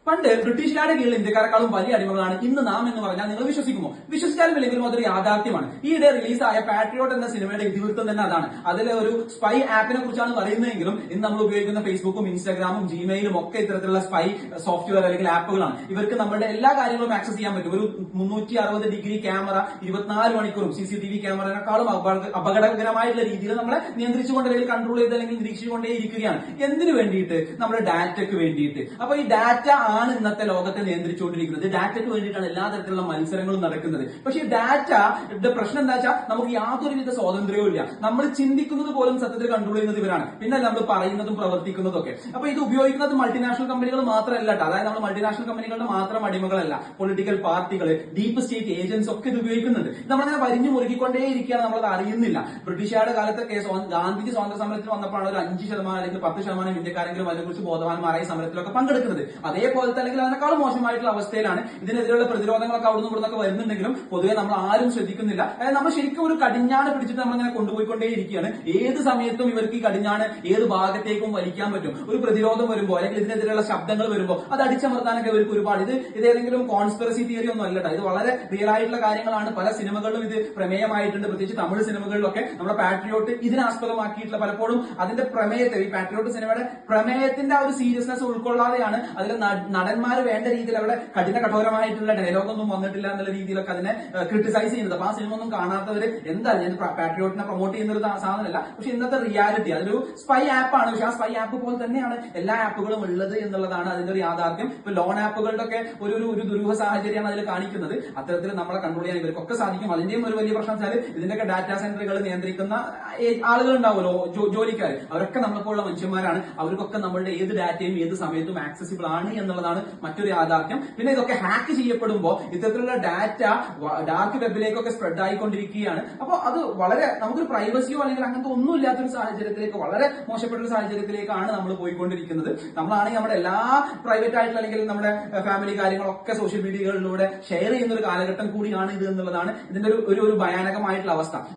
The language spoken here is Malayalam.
പണ്ട് ബ്രിട്ടീഷുകാരുടെ കീഴിൽ ഇന്ത്യക്കാരെക്കാളും വലിയ അടിമകളാണ് ഇന്ന് നാം എന്ന് പറഞ്ഞാൽ നിങ്ങൾ വിശ്വസിക്കുമോ? വിശ്വസിച്ചാലും ഇല്ലെങ്കിലും അതൊരു യാഥാർത്ഥ്യമാണ്. ഈയിടെ റിലീസായ പാട്രിയോട്ട് എന്ന സിനിമയുടെ ഇതിവൃത്തം തന്നെ അതാണ്. അതിലെ ഒരു സ്പൈ ആപ്പിനെ കുറിച്ചാണ് പറയുന്നതെങ്കിലും ഇന്ന് നമ്മൾ ഉപയോഗിക്കുന്ന ഫേസ്ബുക്കും ഇൻസ്റ്റാഗ്രാമും ജിമെയിലും ഒക്കെ ഇത്തരത്തിലുള്ള സ്പൈ സോഫ്റ്റ്വെയർ അല്ലെങ്കിൽ ആപ്പുകളാണ്. ഇവർക്ക് നമ്മുടെ എല്ലാ കാര്യങ്ങളും ആക്സസ് ചെയ്യാൻ പറ്റും. ഒരു 360 ഡിഗ്രി ക്യാമറ 24 മണിക്കൂറും CCTV ക്യാമറയെക്കാളും അപകടകരമായിട്ടുള്ള രീതിയിൽ നമ്മളെ നിയന്ത്രിച്ചുകൊണ്ട് അല്ലെങ്കിൽ കൺട്രോൾ ചെയ്ത് അല്ലെങ്കിൽ നിരീക്ഷിച്ചുകൊണ്ടേ ഇരിക്കുകയാണ്. എന്തിനു വേണ്ടിയിട്ട്? നമ്മുടെ ഡാറ്റയ്ക്ക് വേണ്ടിയിട്ട്. അപ്പൊ ഈ ഡാറ്റ ആണ് ഇന്നത്തെ ലോകത്തെ നിയന്ത്രിച്ചുകൊണ്ടിരിക്കുന്നത്. ഡാറ്റയ്ക്ക് വേണ്ടിയിട്ടാണ് എല്ലാ തരത്തിലുള്ള മത്സരങ്ങളും നടക്കുന്നത്. പക്ഷേ ഈ ഡാറ്റയുടെ പ്രശ്നം എന്താ വെച്ചാൽ നമുക്ക് യാതൊരുവിധ സ്വാതന്ത്ര്യവും ഇല്ല. നമ്മൾ ചിന്തിക്കുന്നത് പോലും സത്യത്തിൽ കൺട്രോൾ ചെയ്യുന്നത് ഇവരാണ്. പിന്നെ നമ്മൾ പറയുന്നതും പ്രവർത്തിക്കുന്നതും ഒക്കെ. അപ്പൊ ഇത് ഉപയോഗിക്കുന്നത് മൾട്ടിനാഷണൽ കമ്പനികൾ മാത്രമല്ല കേട്ടോ. അതായത് നമ്മൾ മൾട്ടിനാഷണൽ കമ്പനികളുടെ മാത്രം അടിമകളല്ല. പൊളിറ്റിക്കൽ പാർട്ടികൾ, ഡീപ്പ് സ്റ്റേറ്റ് ഏജൻസ് ഒക്കെ ഇത് ഉപയോഗിക്കുന്നുണ്ട്. നമ്മളങ്ങനെ വരിഞ്ഞു മുറുകിക്കൊണ്ടേ ഇരിക്കുകയാണ്, നമ്മളത് അറിയുന്നില്ല. ബ്രിട്ടീഷുകാരുടെ കാലത്തൊക്കെ ഗാന്ധിജി സ്വാതന്ത്ര്യ സമരത്തിന് വന്നപ്പോഴാണ് ഒരു 5% അല്ലെങ്കിൽ 10% ഇന്ത്യക്കാരെങ്കിലും അതിനെക്കുറിച്ച് ബോധവാന്മാരായി സമരത്തിലൊക്കെ പങ്കെടുക്കുന്നത്. അതേപോലത്തെ അല്ലെങ്കിൽ അതിനേക്കാളും മോശമായിട്ടുള്ള അവസ്ഥയിലാണ്. ഇതിനെതിരെയുള്ള പ്രതിരോധങ്ങളൊക്കെ അവിടുന്ന് ഇവിടുന്നൊക്കെ വരുന്നുണ്ടെങ്കിലും പൊതുവെ നമ്മൾ ആരും ശ്രദ്ധിക്കുന്നില്ല. അതായത് നമ്മൾ ശരിക്കും ഒരു കടിഞ്ഞാണ് പിടിച്ചിട്ട് നമ്മളിങ്ങനെ കൊണ്ടുപോയിക്കൊണ്ടേയിരിക്കുകയാണ്. ഏത് സമയത്തും ഇവർക്ക് ഈ കടിഞ്ഞാണ് ഏത് ഭാഗത്തേക്കും വലിക്കാൻ പറ്റും. ഒരു പ്രതിരോധം വരുമ്പോൾ അല്ലെങ്കിൽ ഇതിനെതിരെയുള്ള ശബ്ദങ്ങൾ വരുമ്പോൾ അത് അടിച്ചമർത്താനൊക്കെ ഇവർക്ക് ഒരുപാട് ഇത് ഏതെങ്കിലും കോൺസ്പിറസി തിയറി ഒന്നും അല്ലട്ടോ. ഇത് വളരെ റിയൽ ആയിട്ടുള്ള കാര്യങ്ങളാണ്. പല സിനിമകളിലും ഇത് പ്രമേയമായിട്ടുണ്ട്. പ്രത്യേകിച്ച് തമിഴ് സിനിമകളിലൊക്കെ നമ്മുടെ പാട്രിയോട്ട് ഇതിനാസ്പദമാക്കിയിട്ടുള്ള പലപ്പോഴും അതിന്റെ പ്രമേയത്തെ, ഈ പാട്രിയോട്ട് സിനിമയുടെ പ്രമേയത്തിന്റെ ആ ഒരു സീരിയസ്നെസ് ഉൾക്കൊള്ളാതെയാണ് അതിലെ നടന്മാർ വേണ്ട രീതിയിൽ അവിടെ കഠോരമായിട്ടുള്ള ഡയലോഗൊന്നും വന്നിട്ടില്ല എന്നുള്ള രീതിയിലൊക്കെ അതിനെ ക്രിട്ടിസൈസ് ചെയ്യുന്നത്. അപ്പൊ ആ സിനിമ ഒന്നും കാണാത്തവര് എന്താ, ഞാൻ പാട്രിയോട്ടിനെ പ്രൊമോട്ട് ചെയ്യുന്ന ഒരു സാധനമല്ല. പക്ഷെ ഇന്നത്തെ റിയാലിറ്റി അതൊരു സ്പൈ ആപ്പാണ്. പക്ഷെ ആ സ്പൈ ആപ്പ് പോലെ തന്നെയാണ് എല്ലാ ആപ്പുകളും ഉള്ളത് എന്നുള്ളതാണ് അതിന്റെ ഒരു യാഥാർത്ഥ്യം. ഇപ്പൊ ലോൺ ആപ്പുകളുടെ ഒക്കെ ഒരു ദുരൂഹ സാഹചര്യമാണ് അതിൽ കാണിക്കുന്നത്. അത്തരത്തിൽ നമ്മളെ കൺട്രോൾ ചെയ്യാൻ ഇവർക്കൊക്കെ സാധിക്കും. അതിന്റെയും ഒരു വലിയ പ്രശ്നം വെച്ചാൽ ഇതിന്റെയൊക്കെ ഡാറ്റാ സെന്ററുകൾ നിയന്ത്രിക്കുന്ന ആളുകൾ ഉണ്ടാവുമല്ലോ, ജോലിക്കാർ. അവരൊക്കെ നമ്മളെപ്പോലുള്ള മനുഷ്യന്മാരാണ്. അവർക്കൊക്കെ നമ്മളുടെ ഏത് ഡാറ്റയും ഏത് സമയത്തും ആക്സസിബിൾ ആണ് എന്നുള്ളതാണ് മറ്റൊരു യാഥാർത്ഥ്യം. പിന്നെ ഇതൊക്കെ ഹാക്ക് ചെയ്യപ്പെടുമ്പോൾ ഇത്തരത്തിലുള്ള ഡാറ്റ ഡാർക്ക് വെബിലേക്കൊക്കെ സ്പ്രെഡ് ആയിക്കൊണ്ടിരിക്കുകയാണ്. അപ്പോൾ അത് വളരെ നമുക്കൊരു പ്രൈവസിയോ അല്ലെങ്കിൽ അങ്ങനത്തെ ഒന്നും ഇല്ലാത്തൊരു സാഹചര്യത്തിലേക്ക്, വളരെ മോശപ്പെട്ട ഒരു സാഹചര്യത്തിലേക്കാണ് നമ്മൾ പോയിക്കൊണ്ടിരിക്കുന്നത്. നമ്മളാണെങ്കിൽ നമ്മുടെ എല്ലാ പ്രൈവറ്റ് ആയിട്ടുള്ള അല്ലെങ്കിൽ നമ്മുടെ ഫാമിലി കാര്യങ്ങളൊക്കെ സോഷ്യൽ മീഡിയകളിലൂടെ ഷെയർ ചെയ്യുന്ന ഒരു കാലഘട്ടം കൂടിയാണ് ഇത് എന്നുള്ളതാണ് ഇതിന്റെ ഒരു ഭയാനകമായിട്ടുള്ള അവസ്ഥ.